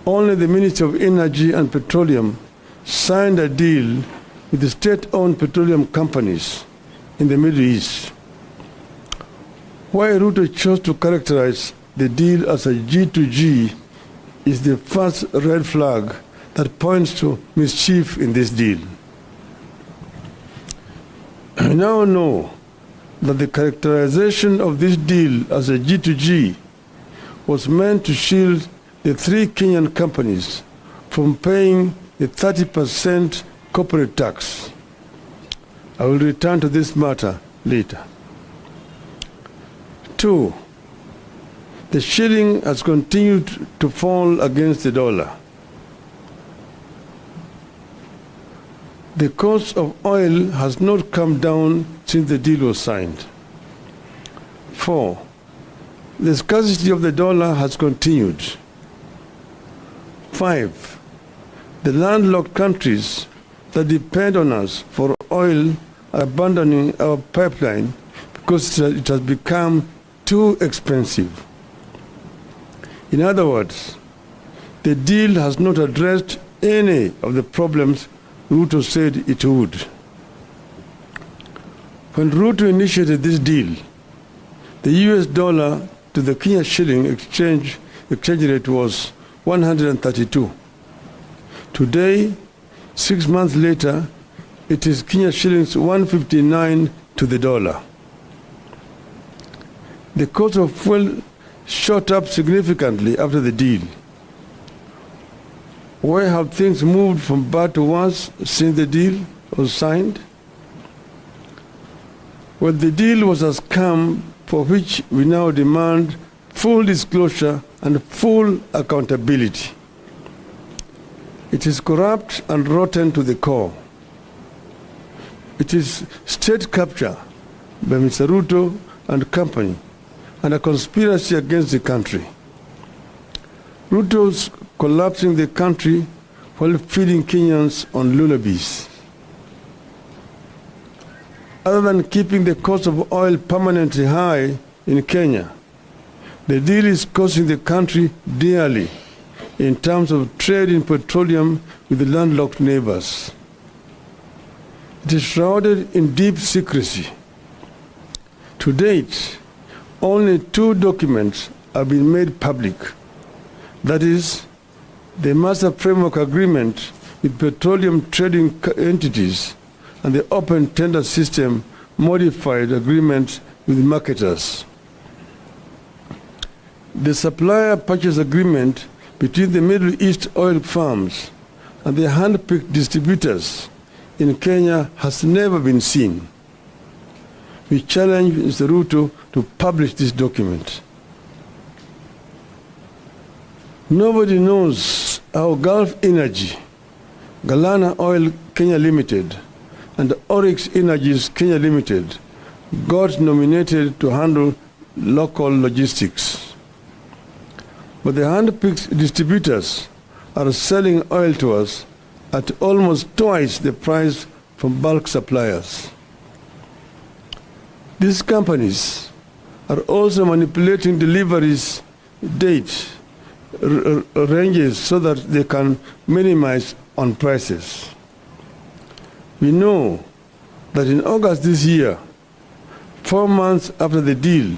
only the Ministry of Energy and Petroleum signed a deal with the state-owned petroleum companies in the Middle East. Why RUTO chose to characterize the deal as a G2G is the first red flag that points to mischief in this deal. We now know that the characterization of this deal as a G2G was meant to shield the three Kenyan companies from paying the 30% corporate tax. I will return to this matter later. 2. The shilling has continued to fall against the dollar. The cost of oil has not come down since the deal was signed. 4. The scarcity of the dollar has continued. 5. The landlocked countries that depend on us for oil are abandoning our pipeline because it has become too expensive. In other words, the deal has not addressed any of the problems RUTO said it would. When RUTO initiated this deal, the US dollar to the Kenya shilling exchange rate was 132. Today, 6 months later, it is Kenya shillings 159 to the dollar. The cost of fuel shot up significantly after the deal. Where have things moved from bad to worse since the deal was signed? Well, the deal was a scam for which we now demand full disclosure and full accountability. It is corrupt and rotten to the core. It is state capture by Mr. RUTO and company and a conspiracy against the country. RUTO's collapsing the country while feeding Kenyans on lullabies. Other than keeping the cost of oil permanently high in Kenya, the deal is costing the country dearly in terms of trade in petroleum with the landlocked neighbors. It is shrouded in deep secrecy. To date, only 2 documents have been made public. That is, the Master Framework Agreement with petroleum trading entities and the Open Tender System Modified Agreement with marketers. The Supplier Purchase Agreement between the Middle East oil firms and the hand-picked distributors in Kenya has never been seen. We challenge Mr. RUTO to publish this document. Nobody knows how Gulf Energy, Galana Oil Kenya Limited, and Oryx Energies Kenya Limited got nominated to handle local logistics. But the hand-picked distributors are selling oil to us at almost twice the price from bulk suppliers. These companies are also manipulating deliveries date ranges so that they can minimize on prices. We know that in August this year, 4 months after the deal,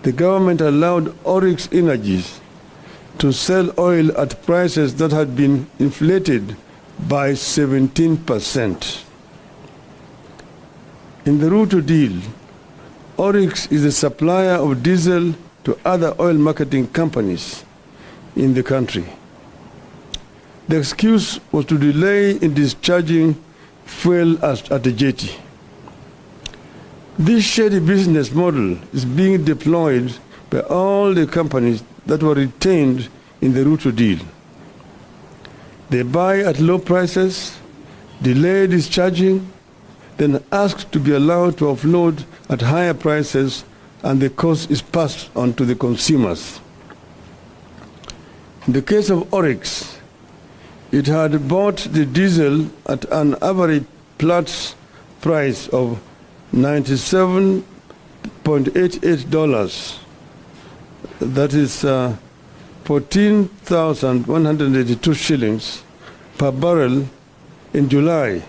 the government allowed Oryx Energies to sell oil at prices that had been inflated by 17%. In the RUTO deal, Oryx is a supplier of diesel to other oil marketing companies in the country. The excuse was to delay in discharging fuel at the jetty. This shady business model is being deployed by all the companies that were retained in the RUTO deal. They buy at low prices, delay discharging, then ask to be allowed to offload at higher prices, and the cost is passed on to the consumers. In the case of Oryx, it had bought the diesel at an average Platts price of $97.88. That is 14,182 shillings per barrel in July,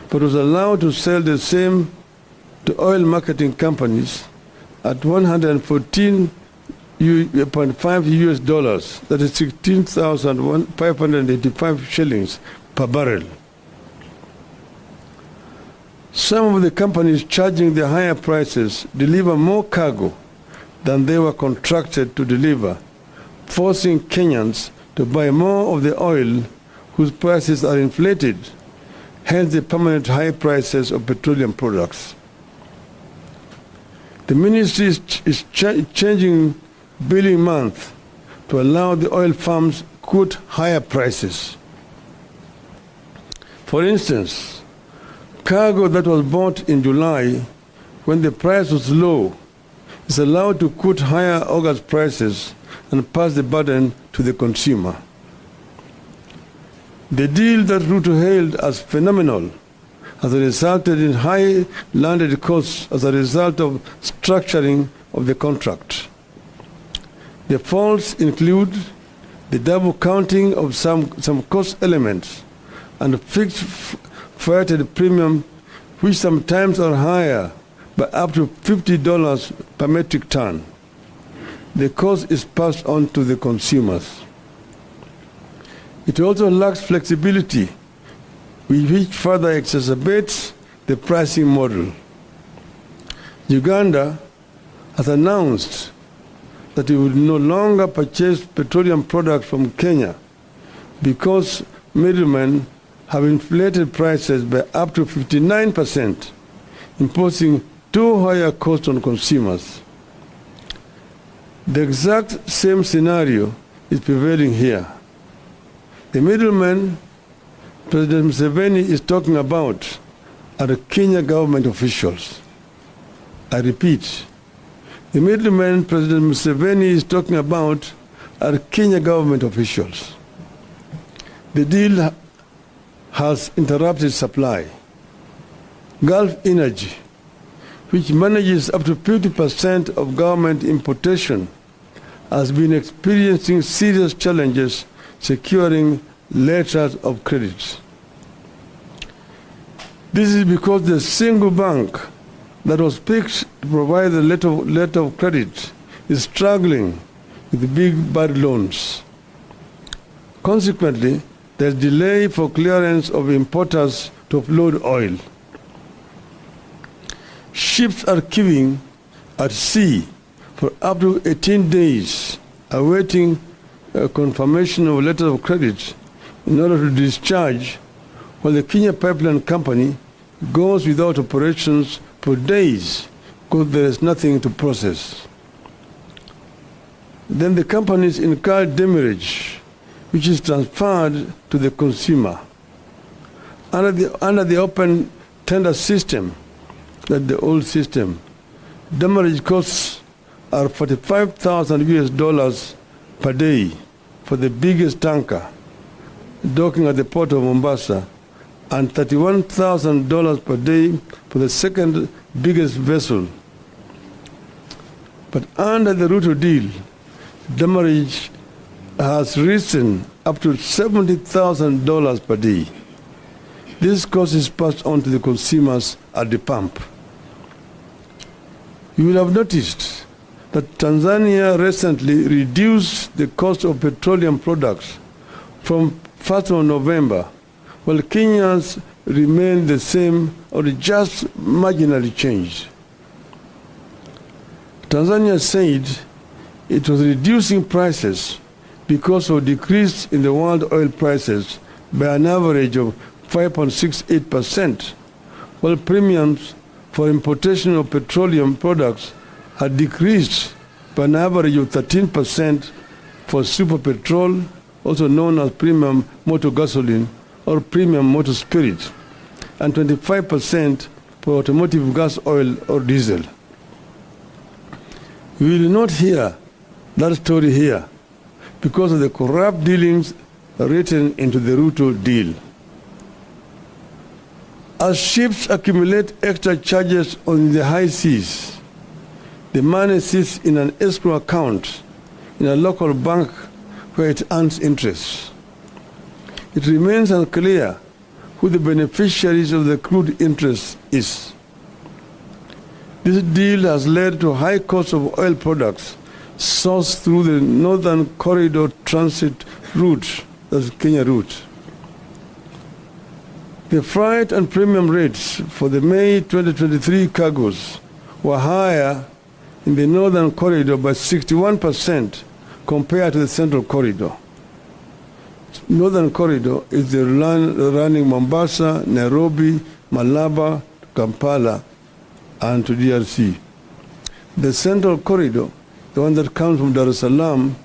but was allowed to sell the same to oil marketing companies at 114.5 US dollars, that is 16,585 shillings per barrel. Some of the companies charging the higher prices deliver more cargo than they were contracted to deliver, forcing Kenyans to buy more of the oil whose prices are inflated, hence the permanent high prices of petroleum products. The ministry is changing billing month to allow the oil firms quote higher prices. For instance, cargo that was bought in July when the price was low is allowed to quote higher August prices and pass the burden to the consumer. The deal that RUTO hailed as phenomenal has resulted in high landed costs as a result of structuring of the contract. The faults include the double counting of some cost elements and fixed freighted premium, which sometimes are higher by up to $50 per metric ton. The cost is passed on to the consumers. It also lacks flexibility, which further exacerbates the pricing model. Uganda has announced that it will no longer purchase petroleum products from Kenya because middlemen have inflated prices by up to 59%, imposing too high a cost on consumers. The exact same scenario is prevailing here. The middlemen President Museveni is talking about are the Kenya government officials. I repeat, the middlemen President Museveni is talking about are Kenya government officials. The deal has interrupted supply. Gulf Energy, which manages up to 50% of government importation, has been experiencing serious challenges securing letters of credit. This is because the single bank that was picked to provide the letter of credit is struggling with big bad loans. Consequently, there is delay for clearance of importers to offload oil. Ships are queuing at sea for up to 18 days, awaiting confirmation of letters of credit in order to discharge, while the Kenya Pipeline Company goes without operations for days because there is nothing to process. Then the companies incur demurrage, which is transferred to the consumer. Under the open tender system, that the old system, demurrage costs are 45,000 US dollars per day for the biggest tanker docking at the port of Mombasa, and $31,000 per day for the second biggest vessel. But under the RUTO deal, demurrage has risen up to $70,000 per day. This cost is passed on to the consumers at the pump. You will have noticed that Tanzania recently reduced the cost of petroleum products from 1st of November, while Kenyans remain the same or just marginally changed. Tanzania said it was reducing prices because of decrease in the world oil prices by an average of 5.68%, while premiums for importation of petroleum products had decreased by an average of 13% for super petrol, also known as premium motor gasoline or premium motor spirit, and 25% for automotive gas oil or diesel. We will not hear that story here because of the corrupt dealings written into the RUTO deal. As ships accumulate extra charges on the high seas, the money sits in an escrow account in a local bank where it earns interest. It remains unclear who the beneficiaries of the accrued interest is. This deal has led to high cost of oil products sourced through the Northern Corridor transit route, that's Kenya route. The freight and premium rates for the May 2023 cargoes were higher in the Northern Corridor by 61% compared to the Central Corridor. Northern Corridor is the running Mombasa, Nairobi, Malaba, Kampala, and to DRC. The Central Corridor, the one that comes from Dar es Salaam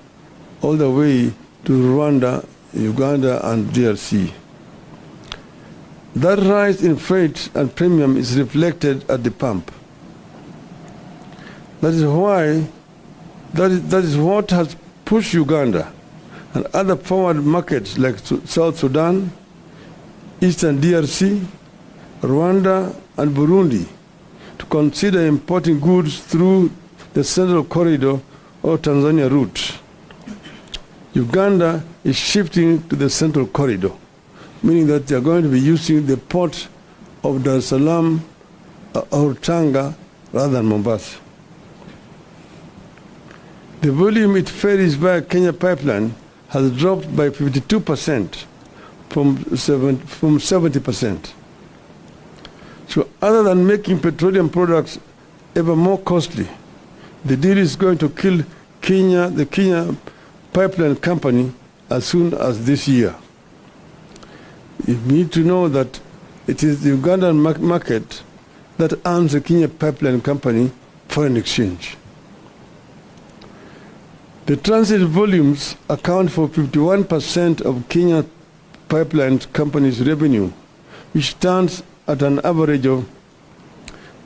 all the way to Rwanda, Uganda, and DRC. That rise in freight and premium is reflected at the pump. That is what has pushed Uganda and other forward markets like South Sudan, Eastern DRC, Rwanda, and Burundi to consider importing goods through the Central Corridor or Tanzania route. Uganda is shifting to the Central Corridor, meaning that they are going to be using the port of Dar es Salaam or Tanga rather than Mombasa. The volume it ferries via Kenya pipeline has dropped by 52% from 70%. So other than making petroleum products ever more costly, the deal is going to kill the Kenya pipeline company as soon as this year. You need to know that it is the Ugandan market that earns the Kenya pipeline company foreign exchange. The transit volumes account for 51% of Kenya pipeline company's revenue, which stands at an average of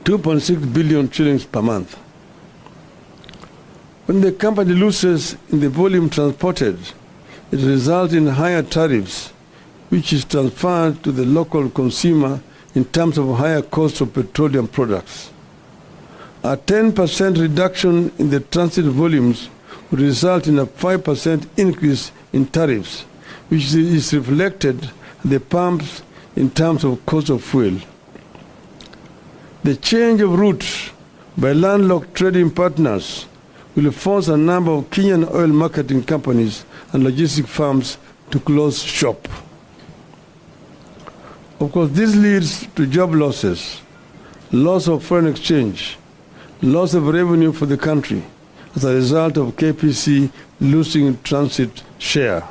2.6 billion shillings per month. When the company loses in the volume transported, it results in higher tariffs, which is transferred to the local consumer in terms of higher cost of petroleum products. A 10% reduction in the transit volumes would result in a 5% increase in tariffs, which is reflected at the pumps in terms of cost of fuel. The change of route by landlocked trading partners will force a number of Kenyan oil marketing companies and logistic firms to close shop. Of course, this leads to job losses, loss of foreign exchange, loss of revenue for the country as a result of KPC losing transit share.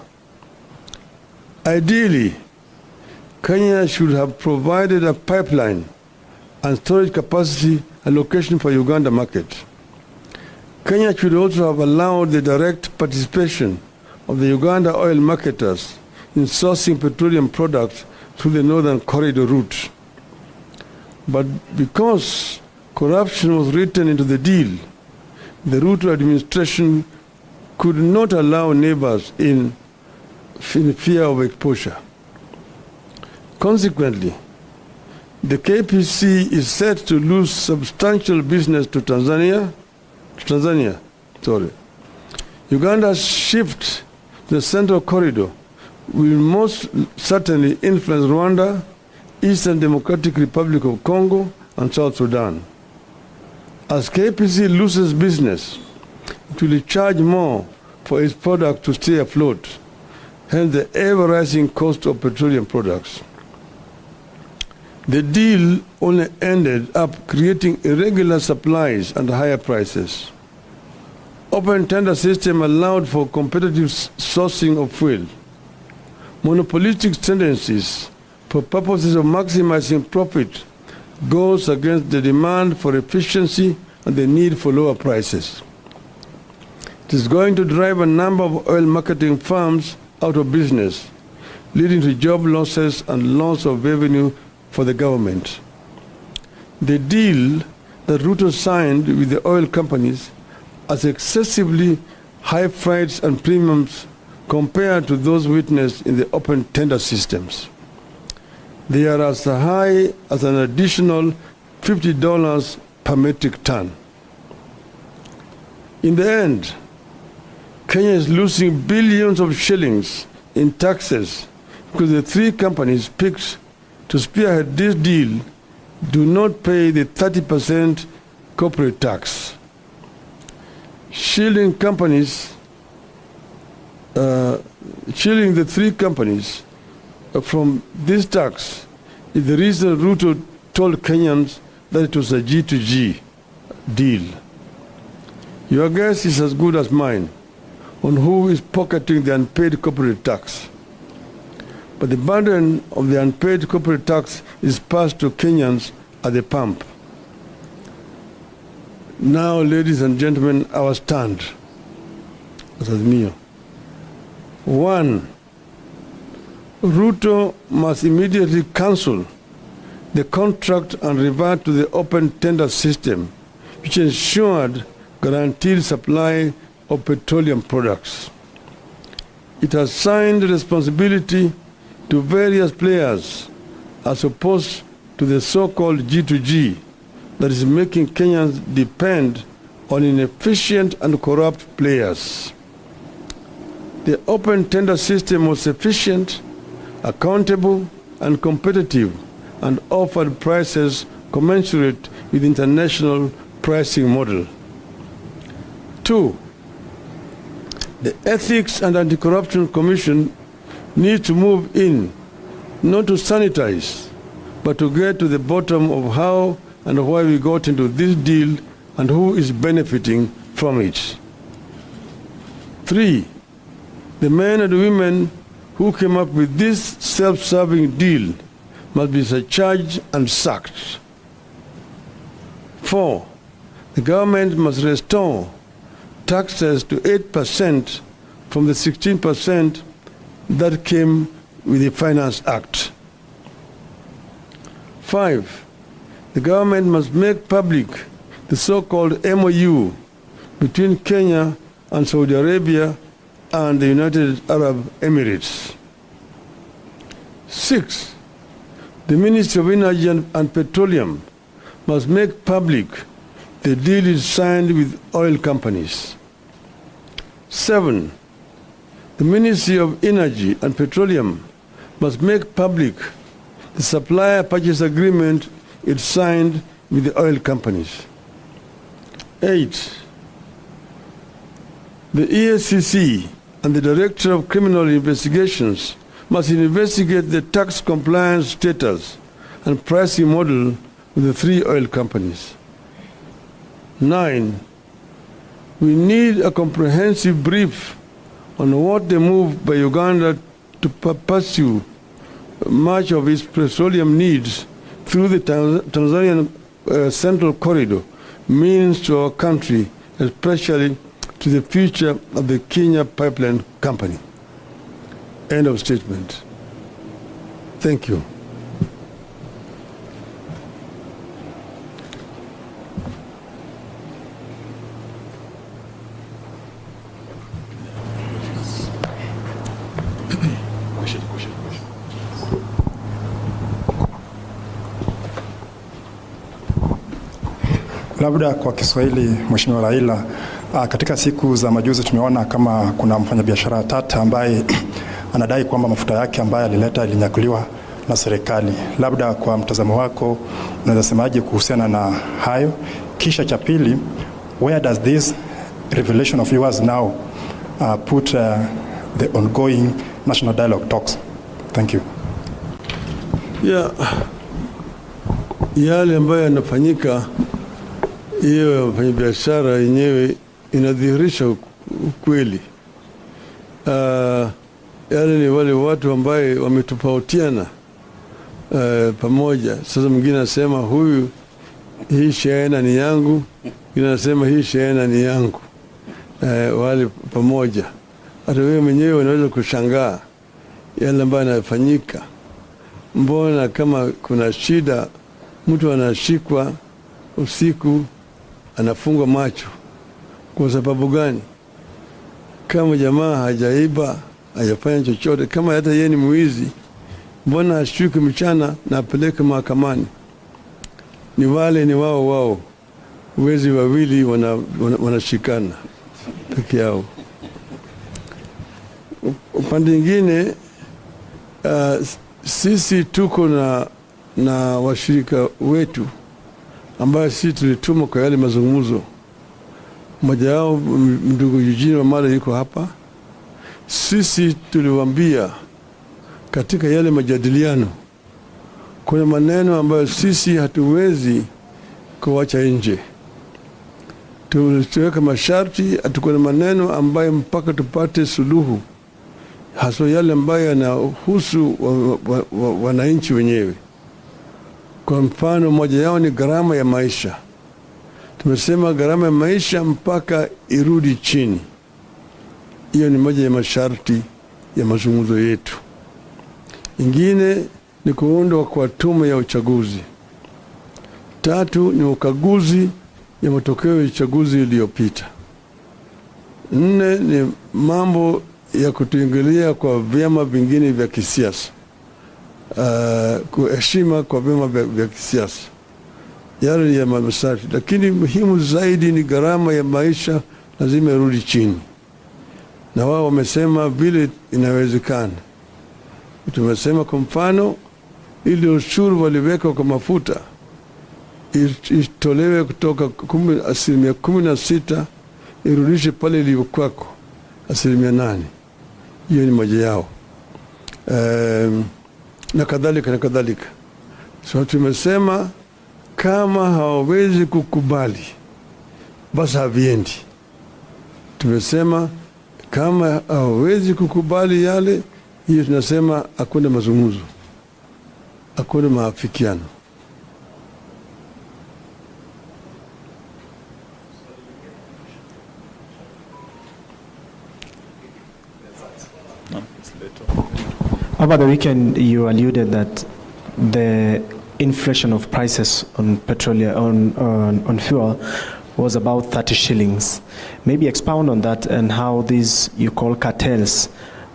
Ideally, Kenya should have provided a pipeline and storage capacity allocation for Uganda market. Kenya should also have allowed the direct participation of the Uganda oil marketers in sourcing petroleum products through the Northern Corridor route. But because corruption was written into the deal, the RUTO administration could not allow neighbors in fear of exposure. Consequently, the KPC is set to lose substantial business to Tanzania. Uganda's shift to the Central Corridor will most certainly influence Rwanda, Eastern Democratic Republic of Congo, and South Sudan. As KPC loses business, it will charge more for its product to stay afloat, hence the ever-rising cost of petroleum products. The deal only ended up creating irregular supplies and higher prices. Open tender system allowed for competitive sourcing of fuel. Monopolistic tendencies for purposes of maximizing profit goes against the demand for efficiency and the need for lower prices. It is going to drive a number of oil marketing firms out of business, leading to job losses and loss of revenue for the government. The deal that RUTO signed with the oil companies has excessively high freights and premiums compared to those witnessed in the open tender systems. They are as high as an additional $50 per metric ton. In the end, Kenya is losing billions of shillings in taxes because the three companies picked to spearhead this deal do not pay the 30% corporate tax. Shielding the three companies from this tax is the reason RUTO told Kenyans that it was a G2G deal. Your guess is as good as mine on who is pocketing the unpaid corporate tax. But the burden of the unpaid corporate tax is passed to Kenyans at the pump. Now, ladies and gentlemen, our stand as azimio. 1. RUTO must immediately cancel the contract and revert to the open tender system, which ensured guaranteed supply of petroleum products. It has assigned responsibility to various players as opposed to the so-called G2G that is making Kenyans depend on inefficient and corrupt players. The open tender system was efficient, accountable, and competitive, and offered prices commensurate with international pricing model. 2. The Ethics and Anti-Corruption Commission needs to move in, not to sanitize, but to get to the bottom of how and why we got into this deal and who is benefiting from it. 3. The men and women who came up with this self-serving deal must be surcharged and sacked. 4. The government must restore taxes to 8% from the 16% that came with the Finance Act. 5. The government must make public the so-called MOU between Kenya and Saudi Arabia and the United Arab Emirates. 6. The Ministry of Energy and Petroleum must make public the deal is signed with oil companies. 7. The Ministry of Energy and Petroleum must make public the supplier purchase agreement it signed with the oil companies. 8. The EACC and the Director of Criminal Investigations must investigate the tax compliance status and pricing model with the three oil companies. 9. We need a comprehensive brief on what the move by Uganda to pursue much of its petroleum needs through the Tanzanian Central Corridor means to our country, especially to the future of the Kenya Pipeline Company. End of statement. Thank you. Labda kwa Kiswahili, Mheshimiwa Raila, katika siku za majuzi tumeona kama kuna mfanyabiashara tata ambaye anadai kwamba mafuta yake ambayo alileta ilinyakuliwa na serikali. Labda kwa mtazamo wako unaweza semaje kuhusiana na hayo? Kisha cha pili, where does this revelation of yours now put the ongoing national dialogue talks? Thank you. Yale ambayo yanafanyika, hiyo mfanyabiashara yenyewe inadhihirisha ukweli. Yale ni wale watu ambaye wametofautiana pamoja. Sasa mwingine anasema huyu hii shehena ni yangu, mwingine anasema hii shehena ni yangu. Wale pamoja. Hata wewe mwenyewe unaweza kushangaa yale ambayo yanafanyika. Mbona kama kuna shida mtu anashikwa usiku anafungwa macho? Kwa sababu gani? Kama jamaa hajaiba, hajafanya chochote, kama hata yeye ni mwizi, mbona ashike mchana na apeleke mahakamani? Ni wale ni wao wezi wawili wanashikana peke yao. upande mwingine sisi tuko na washirika wetu ambayo sisi tulituma kwa yale mazungumzo. Mmoja wao ndugu Eugene Wamala yuko hapa. Sisi tuliwaambia katika yale majadiliano kuna maneno ambayo sisi hatuwezi kuacha nje. Tuweka masharti, atakuwa na maneno ambayo mpaka tupate suluhu, hasa yale ambayo yanahusu wananchi wenyewe. Kwa mfano moja yao ni gharama ya maisha. Tumesema gharama ya maisha mpaka irudi chini. Hiyo ni moja ya masharti ya mazungumzo yetu. Ingine ni kuundwa kwa tume ya uchaguzi. 3 ni ukaguzi ya matokeo ya uchaguzi iliyopita. 4 ni mambo ya kutuingilia kwa vyama vingine vya kisiasa. Kuheshima kwa vyama vya kisiasa. Yale ya masharti. Lakini muhimu zaidi ni gharama ya maisha lazima irudi chini. Na wao wamesema vile inawezekana. Tumesema kwa mfano ili ushuru waliweka kwa mafuta itolewe kutoka 16% irudishe pale iliyokuwako 8%. Hiyo ni moja yao. Na kadhalika na kadhalika. So tumesema kama hawawezi kukubali basi haviendi. Tumesema kama hawawezi kukubali yale, hiyo tunasema hakuna mazungumzo, hakuna maafikiano. Over the weekend, you alluded that the inflation of prices on petroleum, on fuel, was about 30 shillings. Maybe expound on that and how these you call cartels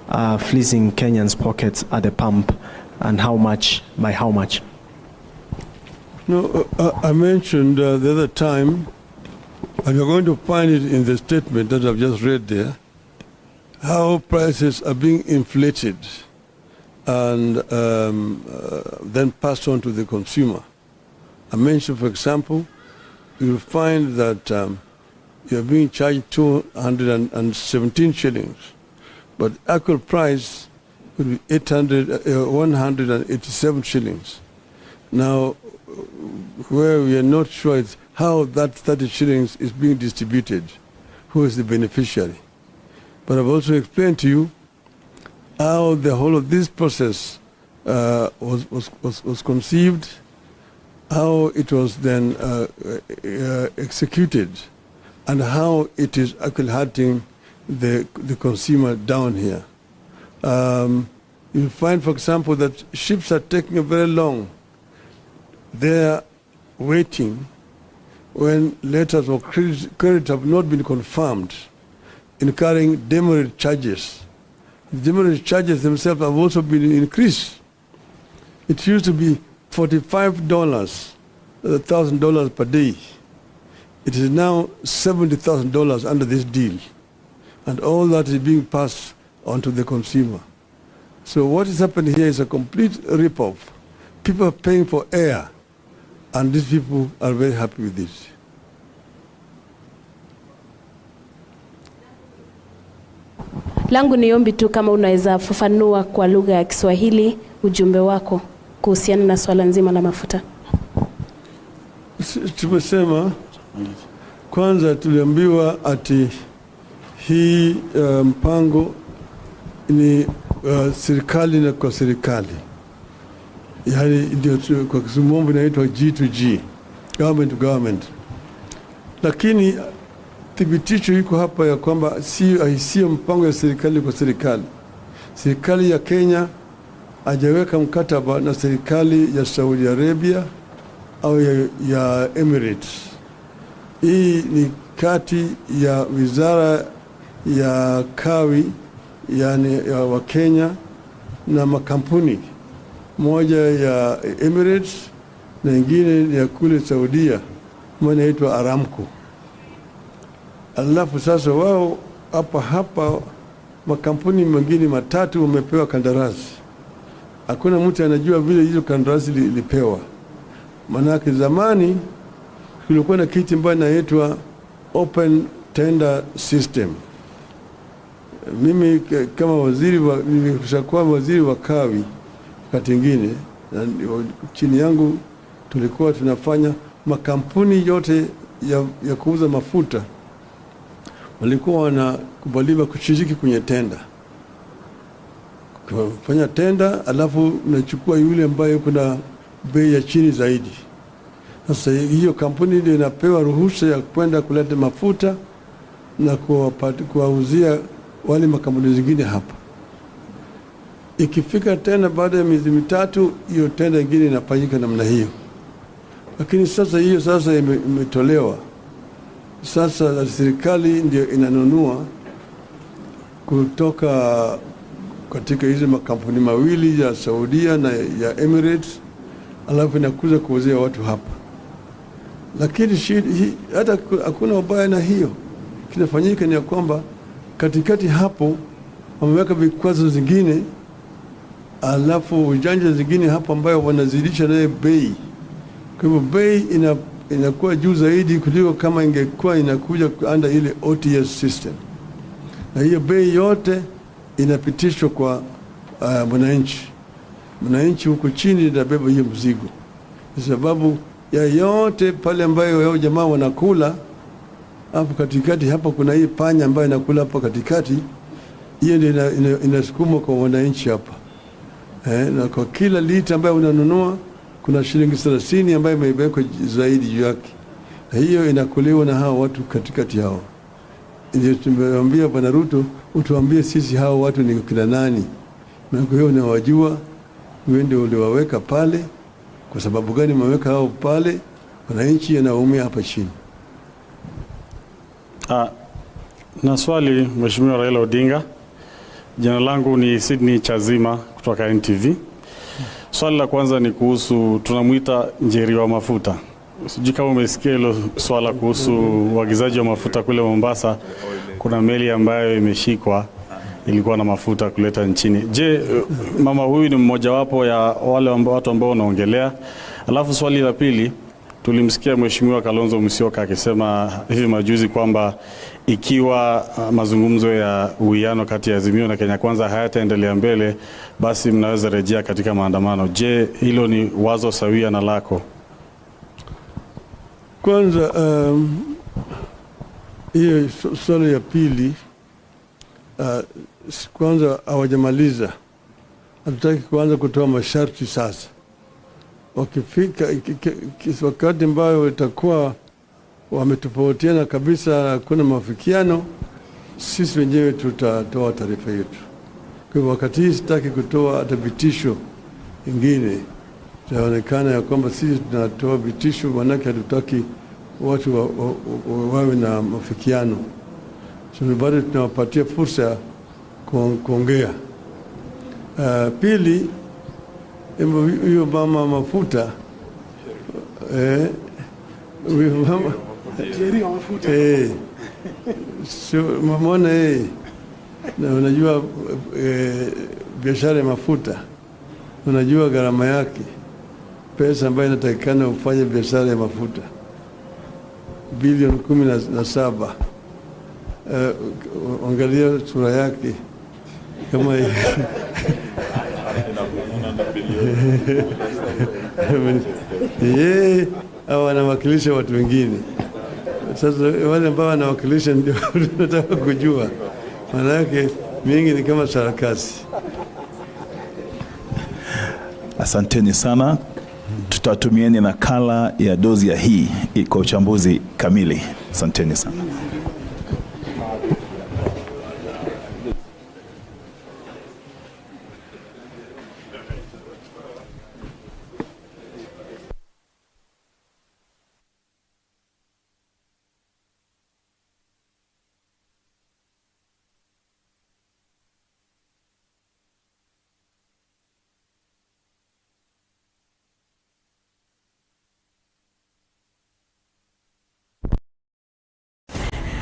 are fleecing Kenyans' pockets at the pump, and how much, by how much? No, I mentioned the other time, and you're going to find it in the statement that I've just read there, how prices are being inflated and then passed on to the consumer. I mentioned, for example, you'll find that you're being charged 217 shillings, but actual price would be 187 shillings. Now, where we are not sure is how that 30 shillings is being distributed, who is the beneficiary. But I've also explained to you how the whole of this process was conceived, how it was then executed, and how it is actually hurting the consumer down here. You'll find, for example, that ships are taking a very long. They're waiting when letters of credit have not been confirmed, incurring demurrage charges. The demurrage charges themselves have also been increased. It used to be $45, $1,000 per day. It is now $70,000 under this deal. And all that is being passed on to the consumer. So what is happening here is a complete rip-off. People are paying for air, and these people are very happy with this. Langu ni ombi tu kama unaweza fafanua kwa lugha ya Kiswahili ujumbe wako kuhusiana na swala nzima la mafuta. Tumesema kwanza tuliambiwa ati hii mpango ni serikali na kwa serikali. Yaani ndio kwa Kiswahili inaitwa G2G, government to government. Lakini thibitisho iko hapa ya kwamba sio mpango ya serikali kwa serikali. Serikali ya Kenya hajaweka mkataba na serikali ya Saudi Arabia au ya Emirates. Hii ni kati ya wizara ya kawi, yani ya wa Kenya, na makampuni moja ya Emirates na ingine ya kule Saudia moja inaitwa Aramco. Alafu sasa wao hapa makampuni mengine matatu wamepewa kandarasi. Hakuna mtu anajua vile hizo kandarasi lipewa. Manake zamani kulikuwa na kitu ambacho inaitwa open tender system. Mimi kama nilishakuwa waziri wa kawi wakati mwingine, na chini yangu tulikuwa tunafanya makampuni yote ya kuuza mafuta walikuwa wanakubaliwa kushiriki kwenye tenda. Kufanya tenda, alafu unachukua yule ambaye kuna bei ya chini zaidi. Sasa hiyo kampuni ndio inapewa ruhusa ya kwenda kuleta mafuta na kuwauzia wale makampuni zingine hapa. Ikifika tena baada ya miezi mitatu, hiyo tenda nyingine inafanyika namna hiyo. Lakini sasa hiyo imetolewa. Sasa serikali ndio inanunua kutoka katika hizo makampuni mawili ya Saudia na ya Emirates, alafu inakuja kuuzia watu hapa. Lakini hata hakuna ubaya na hiyo. Kinafanyika ni kwamba katikati hapo wameweka vikwazo zingine, alafu ujanja zingine hapo ambayo wanazidisha naye bei. Kwa hivyo bei inakuwa juu zaidi kuliko kama ingekuwa inakuja under ile OTS system. Na hiyo bei yote inapitishwa kwa mwananchi. Mwananchi huko chini inabeba hiyo mzigo. Kwa sababu ya yote pale ambayo yao jamaa wanakula, hapo katikati hapa kuna hii panya ambayo inakula hapo katikati, hiyo ndio inasukumwa kwa wananchi hapa. Na kwa kila lita ambayo unanunua kuna shilingi 30 ambayo imewekwa zaidi juu yake. Na hiyo inakuliwa na hao watu katikati hao. Ndio tumemwambia Bwana Ruto, utuambie sisi hao watu ni kina nani? Na kwa hiyo unawajua, wewe ndio uliwaweka pale. Kwa sababu gani umeweka hao pale? Wananchi wanaumia hapa chini. Na swali Mheshimiwa Raila Odinga. Jina langu ni Sydney Chazima kutoka NTV. Swali la kwanza ni kuhusu tunamuita njeri wa mafuta. Sijui kama umesikia hilo swala kuhusu uagizaji wa mafuta kule Mombasa. Kuna meli ambayo imeshikwa ilikuwa na mafuta kuleta nchini. Je, mama huyu ni mmoja wapo ya wale watu ambao wanaongelea? Alafu swali la pili, tulimsikia Mheshimiwa Kalonzo Musyoka akisema hivi majuzi kwamba ikiwa mazungumzo ya uwiano kati ya Azimio na Kenya Kwanza hayataendelea mbele, basi mnaweza rejea katika maandamano. Je, hilo ni wazo sawia na lako? Kwanza hiyo swali ya pili, kwanza hawajamaliza. Hatutaki kuanza kutoa masharti sasa. Wakifika wakati ambayo itakuwa wametofautiana kabisa, kuna mafikiano, sisi wenyewe tutatoa taarifa yetu. Kwa hivyo wakati hii sitaki kutoa hata vitisho ingine. Inaonekana ya kwamba sisi tunatoa vitisho, manake hatutaki watu wawe na mafikiano. So bado tunawapatia fursa kuongea. Pili, hiyo mama mafuta, huyo mama sio mamona na unajua biashara ya mafuta, unajua gharama yake, pesa ambayo inatakikana ufanye biashara ya mafuta bilioni 17. Angalia sura yake kama yeye au anawakilisha watu wengine. Sasa wale ambao wanawakilisha ndio tunataka kujua, maana yake mingi ni kama sarakasi. Asanteni sana. Tutatumieni nakala ya dozi ya hii kwa uchambuzi kamili. Asanteni sana.